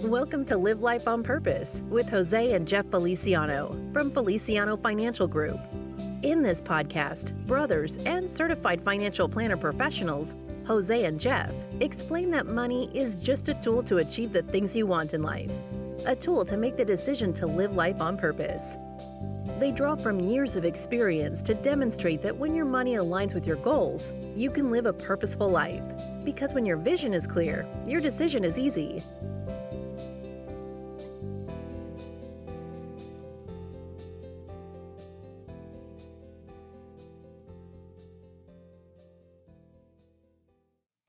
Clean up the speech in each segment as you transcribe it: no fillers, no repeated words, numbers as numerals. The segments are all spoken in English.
Welcome to Live Life on Purpose with Jose and Jeff Feliciano from Feliciano Financial Group. In this podcast, brothers and certified financial planner professionals, Jose and Jeff, explain that money is just a tool to achieve the things you want in life, a tool to make the decision to live life on purpose. They draw from years of experience to demonstrate that when your money aligns with your goals, you can live a purposeful life. Because when your vision is clear, your decision is easy.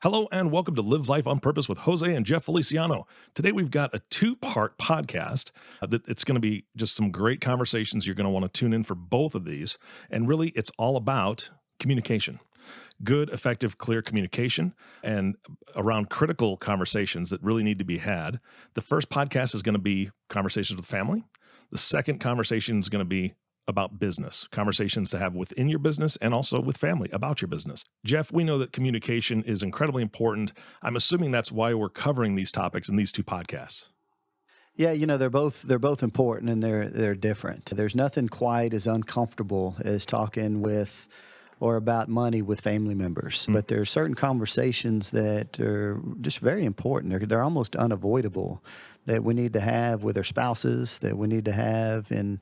Hello and welcome to Live Life on Purpose with Jose and Jeff Feliciano. Today we've got a two-part podcast. It's going to be just some great conversations. You're going to want to tune in for both of these. And really, it's all about communication. Good, effective, clear communication and around critical conversations that really need to be had. The first podcast is going to be conversations with family. The second conversation is going to be about business, conversations to have within your business and also with family about your business. Jeff, we know that communication is incredibly important. I'm assuming that's why we're covering these topics in these two podcasts. Yeah, they're both important and they're different. There's nothing quite as uncomfortable as talking with or about money with family members. Mm-hmm. But there are certain conversations that are just very important. They're almost unavoidable that we need to have with our spouses, that we need to have in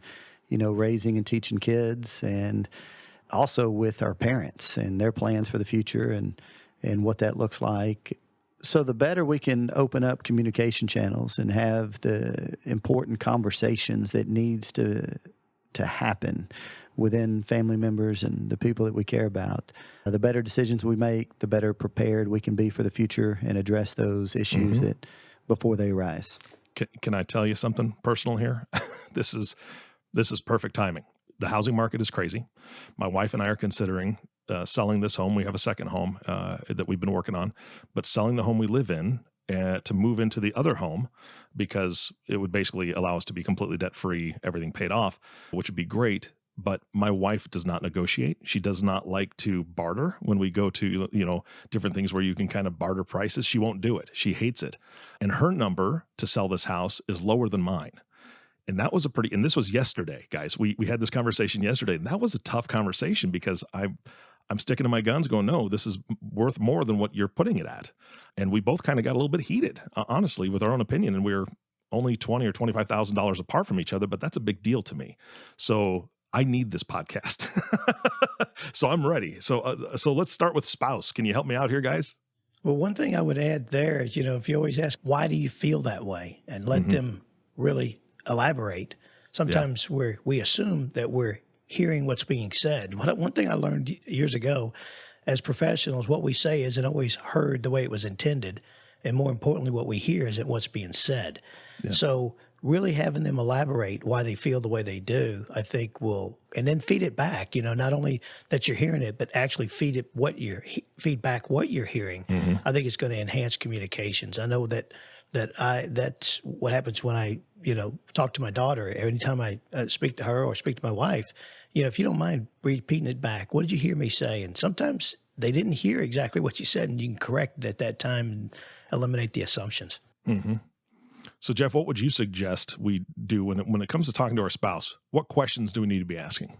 raising and teaching kids, and also with our parents and their plans for the future and what that looks like. So the better we can open up communication channels and have the important conversations that needs to happen within family members and the people that we care about, the better decisions we make, the better prepared we can be for the future and address those issues that before they arise. Can I tell you something personal here? This is perfect timing. The housing market is crazy. My wife and I are considering selling this home. We have a second home that we've been working on, but selling the home we live in to move into the other home because it would basically allow us to be completely debt-free, everything paid off, which would be great. But my wife does not negotiate. She does not like to barter when we go to, different things where you can kind of barter prices. She won't do it. She hates it. And her number to sell this house is lower than mine. And that was and this was yesterday, guys. We had this conversation yesterday, and that was a tough conversation because I'm sticking to my guns going, no, this is worth more than what you're putting it at. And we both kind of got a little bit heated, honestly, with our own opinion. And we were only $20,000 or $25,000 apart from each other, but that's a big deal to me. So I need this podcast. So I'm ready. So let's start with spouse. Can you help me out here, guys? Well, one thing I would add there is, if you always ask, why do you feel that way? And let them really elaborate. Sometimes we assume that we're hearing what's being said. One thing I learned years ago as professionals, what we say isn't always heard the way it was intended. And more importantly, what we hear is what's being said. Yeah. So really having them elaborate why they feel the way they do, I think and then feed it back, not only that you're hearing it, but actually feed back what you're hearing. Mm-hmm. I think it's going to enhance communications. I know that's what happens when I, talk to my daughter. Anytime I speak to her or speak to my wife, if you don't mind repeating it back, what did you hear me say? And sometimes they didn't hear exactly what you said, and you can correct it at that time and eliminate the assumptions. Mm-hmm. So, Jeff, what would you suggest we do when it comes to talking to our spouse? What questions do we need to be asking?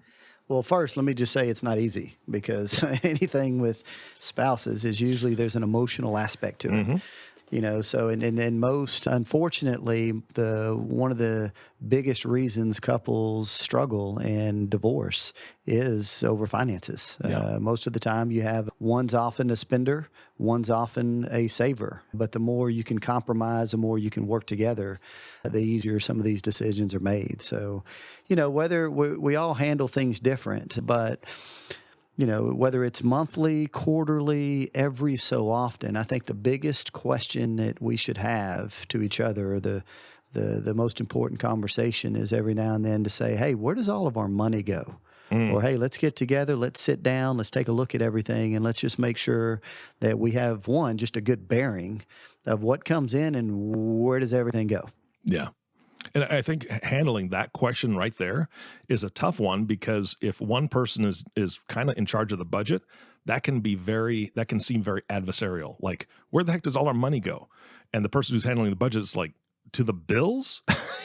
Well, first, let me just say it's not easy because anything with spouses is usually there's an emotional aspect to it. Mm-hmm. So and most, unfortunately, one of the biggest reasons couples struggle and divorce is over finances. Yeah. Most of the time you have one's often a spender, one's often a saver. But the more you can compromise, the more you can work together, the easier some of these decisions are made. So, whether we all handle things different, but whether it's monthly, quarterly, every so often, I think the biggest question that we should have to each other, the most important conversation is every now and then to say, hey, where does all of our money go? Or, hey, let's get together, let's sit down, let's take a look at everything, and let's just make sure that we have, just a good bearing of what comes in and where does everything go. Yeah. And I think handling that question right there is a tough one because if one person is kind of in charge of the budget, that can seem very adversarial. Like, where the heck does all our money go? And the person who's handling the budget is like, to the bills,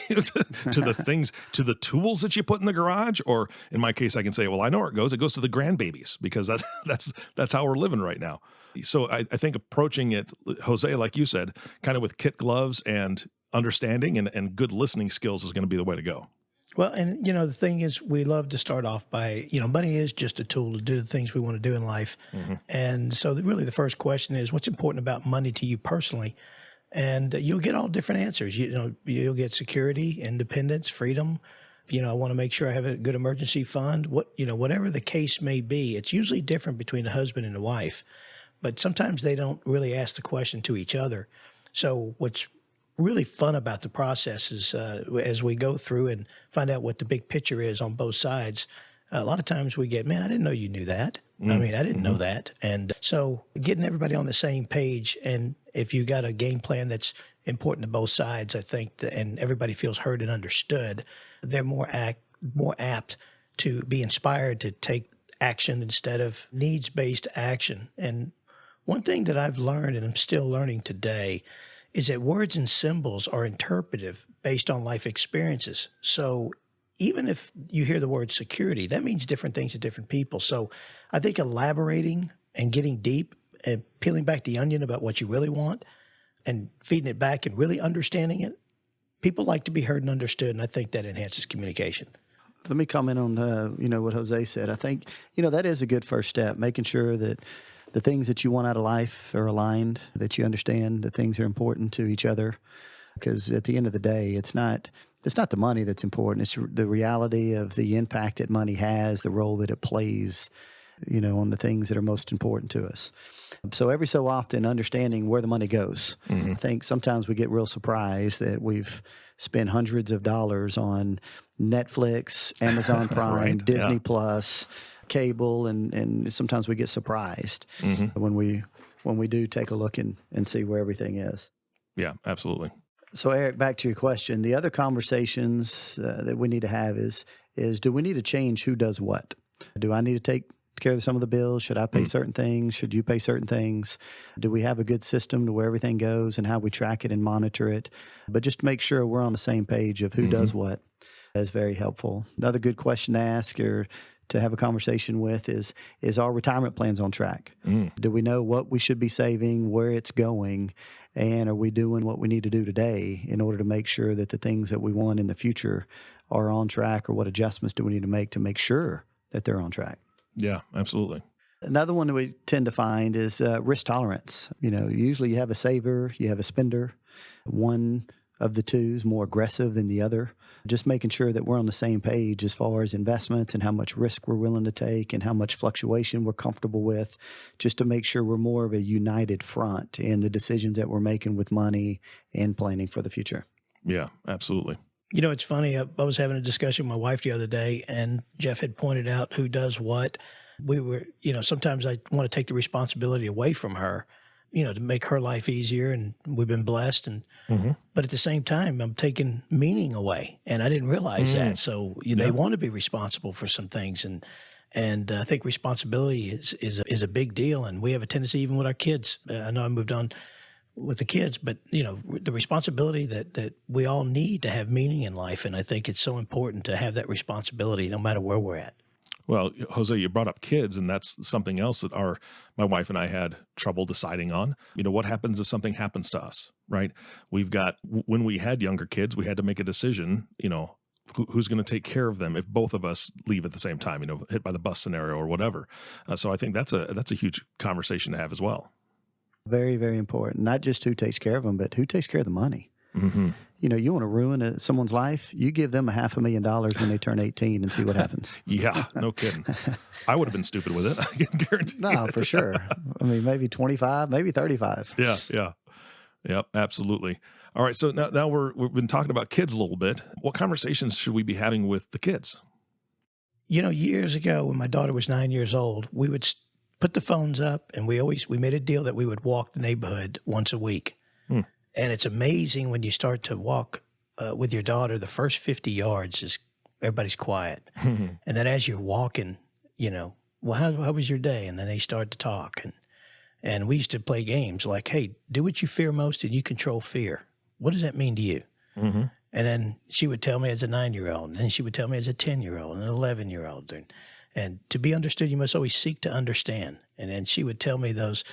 to the things, to the tools that you put in the garage, or in my case, I can say, well, I know where it goes. It goes to the grandbabies, because that's how we're living right now. So I think approaching it, Jose, like you said, kind of with kid gloves and understanding and good listening skills is going to be the way to go. Well, and the thing is, we love to start off by, money is just a tool to do the things we want to do in life. Mm-hmm. And so really the first question is, what's important about money to you personally? And you'll get all different answers. You'll get security, independence, freedom. I want to make sure I have a good emergency fund. Whatever the case may be, it's usually different between a husband and a wife, but sometimes they don't really ask the question to each other. So what's really fun about the process is as we go through and find out what the big picture is on both sides, a lot of times we get, man, I didn't know you knew that. I mean, I didn't know that. And so getting everybody on the same page, and if you got a game plan that's important to both sides, I think, and everybody feels heard and understood, they're more apt to be inspired to take action instead of needs-based action. And one thing that I've learned, and I'm still learning today, is that words and symbols are interpretive based on life experiences. So even if you hear the word security, that means different things to different people. So I think elaborating and getting deep and peeling back the onion about what you really want and feeding it back and really understanding it, people like to be heard and understood, and I think that enhances communication. Let me comment on what Jose said. I think that is a good first step, making sure that the things that you want out of life are aligned, that you understand that things are important to each other. Because at the end of the day, it's not the money that's important. It's the reality of the impact that money has, the role that it plays, on the things that are most important to us. So every so often, understanding where the money goes. Mm-hmm. I think sometimes we get real surprised that we've spent hundreds of dollars on Netflix, Amazon Prime, right, Disney Plus, cable, and sometimes we get surprised when we do take a look and see where everything is. Yeah, absolutely. So Eric, back to your question. The other conversations that we need to have is do we need to change who does what? Do I need to take care of some of the bills? Should I pay certain things? Should you pay certain things? Do we have a good system to where everything goes and how we track it and monitor it? But just to make sure we're on the same page of who does what is very helpful. Another good question to ask or to have a conversation with is our retirement plans on track? Do we know what we should be saving, where it's going, and are we doing what we need to do today in order to make sure that the things that we want in the future are on track, or what adjustments do we need to make sure that they're on track? Yeah, absolutely. Another one that we tend to find is risk tolerance. Usually you have a saver, you have a spender. One of the two is more aggressive than the other. Just making sure that we're on the same page as far as investments and how much risk we're willing to take and how much fluctuation we're comfortable with, just to make sure we're more of a united front in the decisions that we're making with money and planning for the future. Yeah, absolutely. It's funny. I was having a discussion with my wife the other day, and Jeff had pointed out who does what. We were, sometimes I want to take the responsibility away from her, to make her life easier, and we've been blessed. And but at the same time, I'm taking meaning away, and I didn't realize that. So they want to be responsible for some things, and I think responsibility is a big deal. And we have a tendency, even with our kids. I know I moved on with the kids, but the responsibility that we all need to have meaning in life, and I think it's so important to have that responsibility no matter where we're at. Well, Jose, you brought up kids, and that's something else that my wife and I had trouble deciding on. What happens if something happens to us, right? When we had younger kids, we had to make a decision, who's going to take care of them if both of us leave at the same time, hit by the bus scenario or whatever. So I think that's a huge conversation to have as well. Very, very important. Not just who takes care of them, but who takes care of the money. Mm-hmm. You want to ruin someone's life, you give them $500,000 when they turn 18 and see what happens. Yeah, no kidding. I would have been stupid with it. I can guarantee. No, for sure. I mean, maybe 25, maybe 35. Yeah, absolutely. All right, so now we've been talking about kids a little bit. What conversations should we be having with the kids? Years ago when my daughter was 9 years old, we would put the phones up, and we made a deal that we would walk the neighborhood once a week. And it's amazing when you start to walk with your daughter, the first 50 yards is everybody's quiet. And then as you're walking, well, how was your day? And then they start to talk. And we used to play games like, hey, do what you fear most and you control fear. What does that mean to you? Mm-hmm. And then she would tell me as a 9-year-old, and then she would tell me as a 10-year-old and an 11-year-old. And to be understood, you must always seek to understand. And then she would tell me those.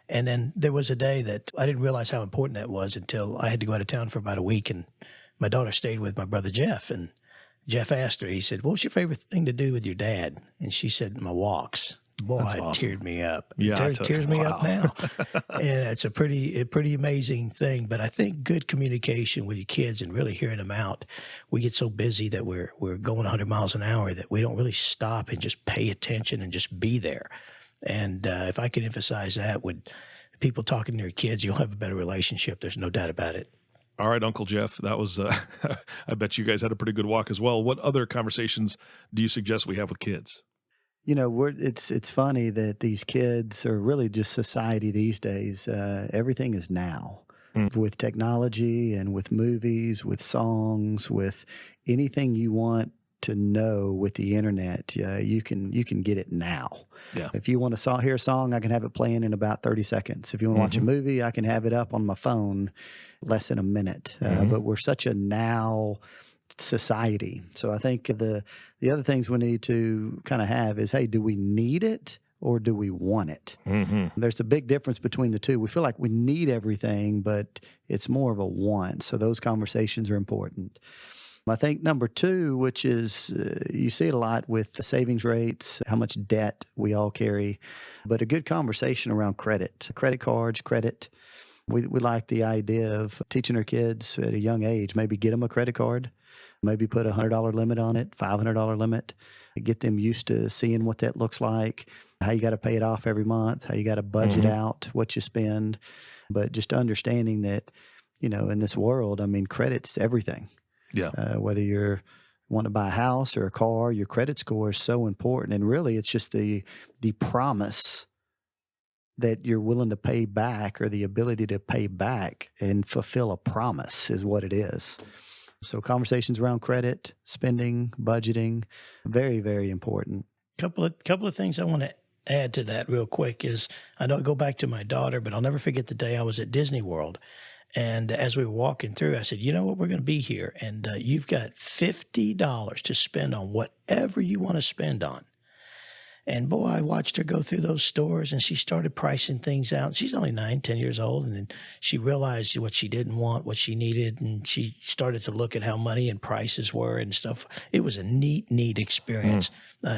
And then there was a day that I didn't realize how important that was until I had to go out of town for about a week. And my daughter stayed with my brother Jeff. And Jeff asked her, he said, "What was your favorite thing to do with your dad?" And she said, "My walks." Boy, That's it awesome. teared me up. Yeah, It tears me up now. And it's a pretty amazing thing. But I think good communication with your kids and really hearing them out. We get so busy that we're going 100 miles an hour that we don't really stop and just pay attention and just be there. And if I could emphasize that with people talking to their kids, you'll have a better relationship. There's no doubt about it. All right, Uncle Jeff, that was, I bet you guys had a pretty good walk as well. What other conversations do you suggest we have with kids? You know, it's funny that these kids are really just society these days. Everything is now with technology and with movies, with songs, with anything you want to know with the internet. You can get it now. Yeah. If you want to hear a song, I can have it playing in about 30 seconds. If you want to watch a movie, I can have it up on my phone less than a minute. But we're such a now society. So I think the other things we need to kind of have is, hey, do we need it or do we want it? There's a big difference between the two. We feel like we need everything, but it's more of a want. So those conversations are important. I think number two, which is you see it a lot with the savings rates, how much debt we all carry, but a good conversation around credit cards, credit. We like the idea of teaching our kids at a young age, maybe get them a credit card, maybe put a $100 limit on it, $500 limit, get them used to seeing what that looks like, how you got to pay it off every month, how you got to budget out what you spend, but just understanding that, you know, in this world, I mean, credit's everything. Yeah. Whether you're want to buy a house or a car, your credit score is so important. And really, it's just the promise that you're willing to pay back, or the ability to pay back and fulfill a promise is what it is. So conversations around credit, spending, budgeting, very, very important. Couple of things I want to add to that real quick is, I know I go back to my daughter, but I'll never forget the day I was at Disney World. And as we were walking through, I said, "You know what, we're going to be here, and you've got $50 to spend on whatever you want to spend on." And boy, I watched her go through those stores, and she started pricing things out. She's only 9, 10 years old, and then she realized what she didn't want, what she needed, and she started to look at how money and prices were and stuff. It was a neat experience.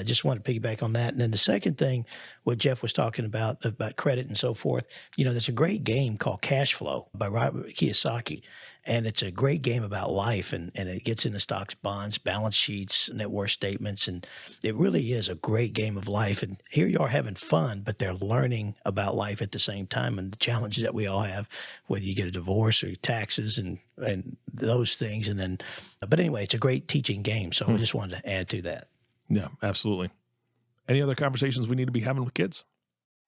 Just want to piggyback on that. And then the second thing, what Jeff was talking about credit and so forth, you know, there's a great game called Cash Flow by Robert Kiyosaki. And it's a great game about life, and it gets into stocks, bonds, balance sheets, net worth statements, and it really is a great game of life. And here you are having fun, but they're learning about life at the same time, and the challenges that we all have, whether you get a divorce or taxes and those things. And then, but anyway, it's a great teaching game. So I just wanted to add to that. Yeah, absolutely. Any other conversations we need to be having with kids?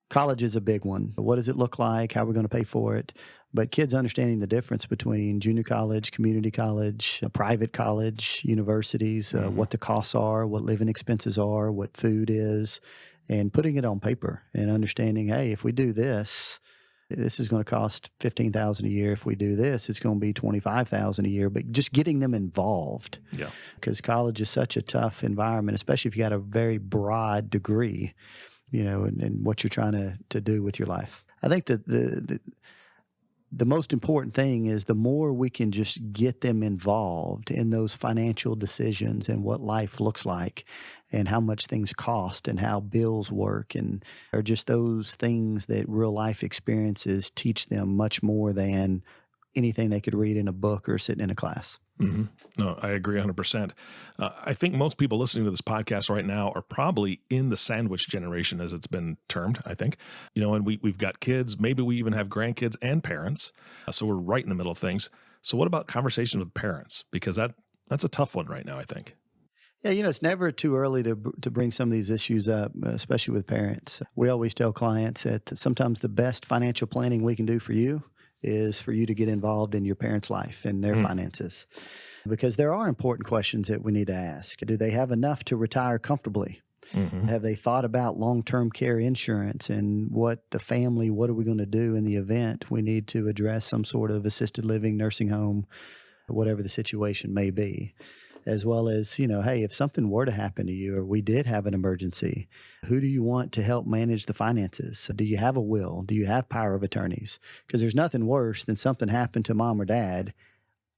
College is a big one. What does it look like? How are we going to pay for it? But kids understanding the difference between junior college, community college, private college, universities, what the costs are, what living expenses are, what food is, and putting it on paper and understanding, hey, if we do this, this is going to cost $15,000 a year. If we do this, it's going to be $25,000 a year. But just getting them involved, because college is such a tough environment, especially if you got a very broad degree, you know, and what you're trying to do with your life. I think that the most important thing is the more we can just get them involved in those financial decisions and what life looks like and how much things cost and how bills work, and are just those things that real life experiences teach them much more than anything they could read in a book or sit in a class. No, I agree 100%. I think most people listening to this podcast right now are probably in the sandwich generation, as it's been termed, I think. You know, and we've got kids, maybe we even have grandkids and parents. So we're right in the middle of things. So what about conversations with parents? Because that's a tough one right now, I think. Yeah, you know, it's never too early to bring some of these issues up, especially with parents. We always tell clients that sometimes the best financial planning we can do for you is for you to get involved in your parents' life and their finances. Because there are important questions that we need to ask. Do they have enough to retire comfortably? Have they thought about long-term care insurance and what are we going to do in the event we need to address some sort of assisted living, nursing home, whatever the situation may be. As well as, hey, if something were to happen to you or we did have an emergency, who do you want to help manage the finances? Do you have a will? Do you have power of attorneys? Because there's nothing worse than something happened to mom or dad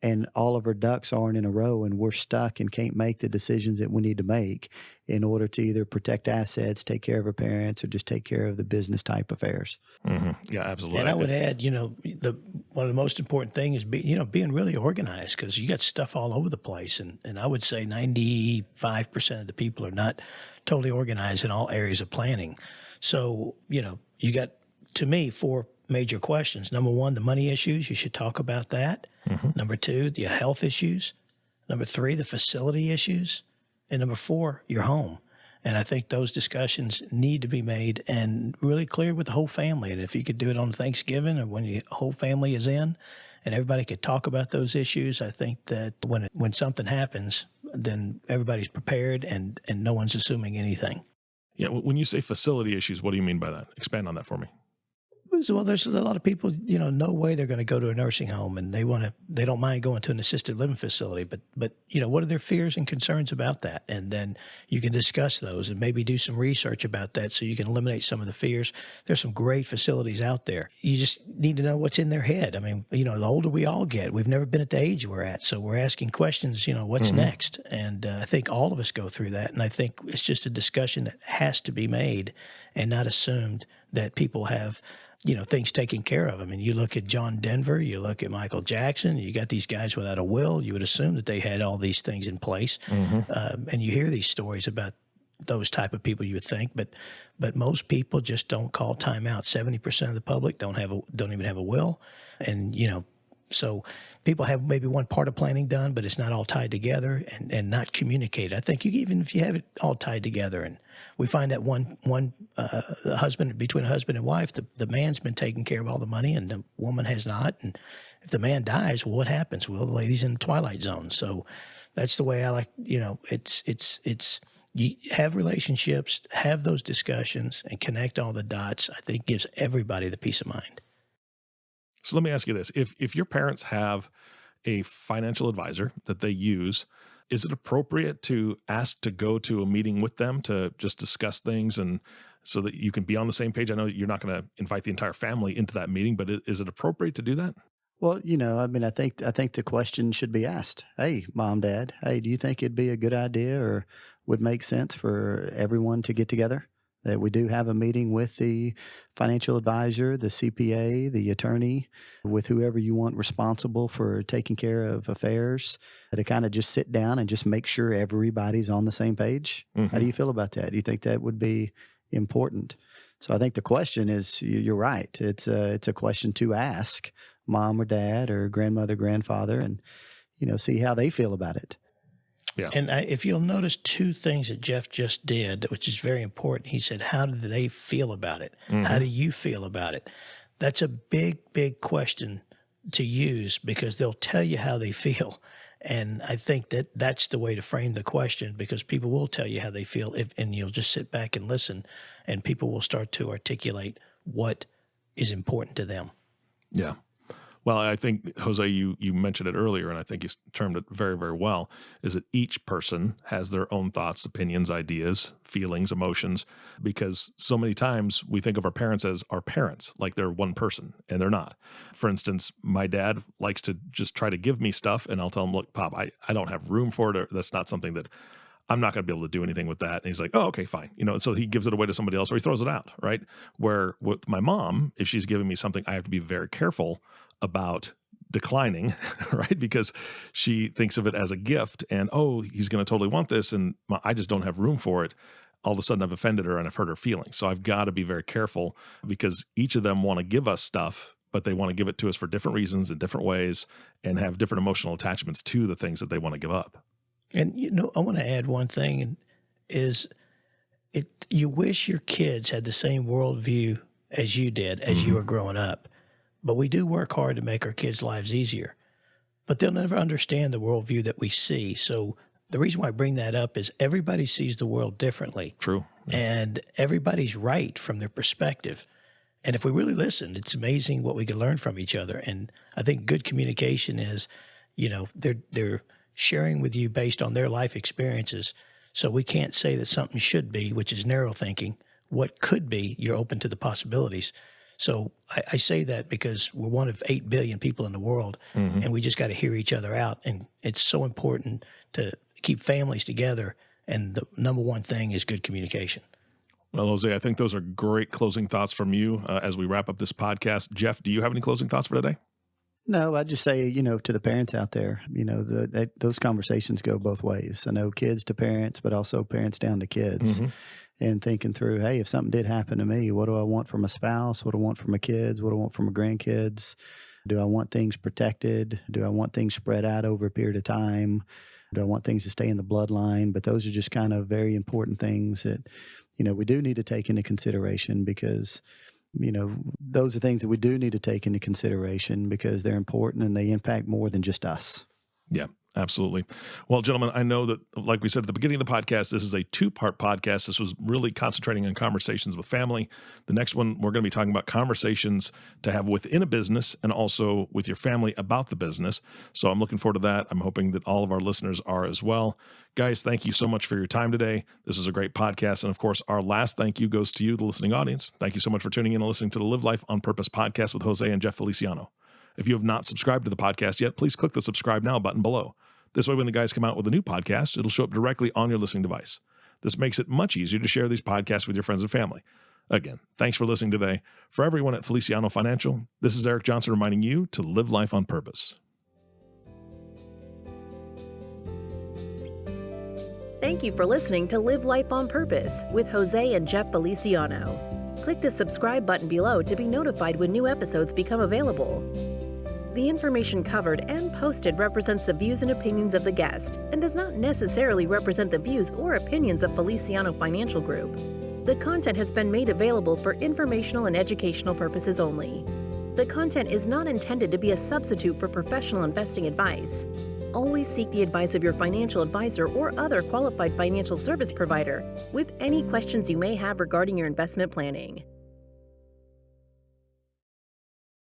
and all of our ducks aren't in a row and we're stuck and can't make the decisions that we need to make in order to either protect assets, take care of our parents, or just take care of the business type affairs. Mm-hmm. Yeah, absolutely. And I would add, one of the most important things is being really organized, because you got stuff all over the place. And I would say 95% of the people are not totally organized in all areas of planning. So, you got, to me, 4 major questions. Number 1, the money issues. You should talk about that. Mm-hmm. Number 2, the health issues. Number 3, the facility issues. And number 4, your home. And I think those discussions need to be made and really clear with the whole family. And if you could do it on Thanksgiving or when your whole family is in and everybody could talk about those issues, I think that when something happens, then everybody's prepared and no one's assuming anything. Yeah. When you say facility issues, what do you mean by that? Expand on that for me. Well, there's a lot of people, no way they're going to go to a nursing home, and they don't mind going to an assisted living facility, but what are their fears and concerns about that? And then you can discuss those and maybe do some research about that so you can eliminate some of the fears. There's some great facilities out there. You just need to know what's in their head. I mean, the older we all get, we've never been at the age we're at. So we're asking questions, what's mm-hmm. next? And I think all of us go through that. And I think it's just a discussion that has to be made and not assumed that people have things taken care of. I mean, you look at John Denver, you look at Michael Jackson, you got these guys without a will. You would assume that they had all these things in place. Mm-hmm. And you hear these stories about those type of people, you would think, but most people just don't call time out. 70% of the public don't even have a will. And, so people have maybe one part of planning done, but it's not all tied together and not communicated. I think even if you have it all tied together, and we find that between a husband and wife, the man's been taking care of all the money and the woman has not. And if the man dies, well, what happens? Well, the lady's in the twilight zone. So that's the way I like, it's you have relationships, have those discussions and connect all the dots. I think gives everybody the peace of mind. So let me ask you this. If your parents have a financial advisor that they use, is it appropriate to ask to go to a meeting with them to just discuss things and so that you can be on the same page? I know you're not going to invite the entire family into that meeting, but is it appropriate to do that? Well, I think the question should be asked. Hey, mom, dad, hey, do you think it'd be a good idea or would make sense for everyone to get together? That we do have a meeting with the financial advisor, the CPA, the attorney, with whoever you want responsible for taking care of affairs, to kind of just sit down and just make sure everybody's on the same page. Mm-hmm. How do you feel about that? Do you think that would be important? So I think the question is, you're right. It's a question to ask mom or dad or grandmother, grandfather, and, see how they feel about it. Yeah. And if you'll notice 2 things that Jeff just did, which is very important. He said, how do they feel about it? Mm-hmm. How do you feel about it? That's a big, big question to use because they'll tell you how they feel. And I think that that's the way to frame the question because people will tell you how they feel and you'll just sit back and listen and people will start to articulate what is important to them. Yeah. Well, I think, Jose, you mentioned it earlier, and I think you termed it very, very well, is that each person has their own thoughts, opinions, ideas, feelings, emotions, because so many times we think of our parents as our parents, like they're one person, and they're not. For instance, my dad likes to just try to give me stuff, and I'll tell him, look, Pop, I don't have room for it, or that's not something that I'm not going to be able to do anything with that. And he's like, oh, okay, fine. So he gives it away to somebody else or he throws it out, right? Where with my mom, if she's giving me something, I have to be very careful about declining, right? Because she thinks of it as a gift and, oh, he's going to totally want this. And I just don't have room for it. All of a sudden I've offended her and I've hurt her feelings. So I've got to be very careful because each of them want to give us stuff, but they want to give it to us for different reasons in different ways and have different emotional attachments to the things that they want to give up. And, I want to add one thing is you wish your kids had the same worldview as you did as mm-hmm. you were growing up. But we do work hard to make our kids' lives easier. But they'll never understand the worldview that we see. So the reason why I bring that up is everybody sees the world differently. True. Yeah. And everybody's right from their perspective. And if we really listen, it's amazing what we can learn from each other. And I think good communication is, they're sharing with you based on their life experiences. So we can't say that something should be, which is narrow thinking. What could be, you're open to the possibilities. So I say that because we're one of 8 billion people in the world, and we just got to hear each other out. And it's so important to keep families together. And the number one thing is good communication. Well, Jose, I think those are great closing thoughts from you as we wrap up this podcast. Jeff, do you have any closing thoughts for today? No, I'd just say, to the parents out there, those conversations go both ways. I know kids to parents, but also parents down to kids. And thinking through, hey, if something did happen to me, what do I want from a spouse? What do I want from my kids? What do I want from my grandkids? Do I want things protected? Do I want things spread out over a period of time? Do I want things to stay in the bloodline? But those are just kind of very important things that, we do need to take into consideration because, those are things that we do need to take into consideration because they're important and they impact more than just us. Yeah, absolutely. Well, gentlemen, I know that, like we said at the beginning of the podcast, this is a 2-part podcast. This was really concentrating on conversations with family. The next one, we're going to be talking about conversations to have within a business and also with your family about the business. So I'm looking forward to that. I'm hoping that all of our listeners are as well. Guys, thank you so much for your time today. This is a great podcast. And of course, our last thank you goes to you, the listening audience. Thank you so much for tuning in and listening to the Live Life on Purpose podcast with Jose and Jeff Feliciano. If you have not subscribed to the podcast yet, please click the subscribe now button below. This way, when the guys come out with a new podcast, it'll show up directly on your listening device. This makes it much easier to share these podcasts with your friends and family. Again, thanks for listening today. For everyone at Feliciano Financial, this is Eric Johnson reminding you to live life on purpose. Thank you for listening to Live Life on Purpose with Jose and Jeff Feliciano. Click the subscribe button below to be notified when new episodes become available. The information covered and posted represents the views and opinions of the guest and does not necessarily represent the views or opinions of Feliciano Financial Group. The content has been made available for informational and educational purposes only. The content is not intended to be a substitute for professional investing advice. Always seek the advice of your financial advisor or other qualified financial service provider with any questions you may have regarding your investment planning.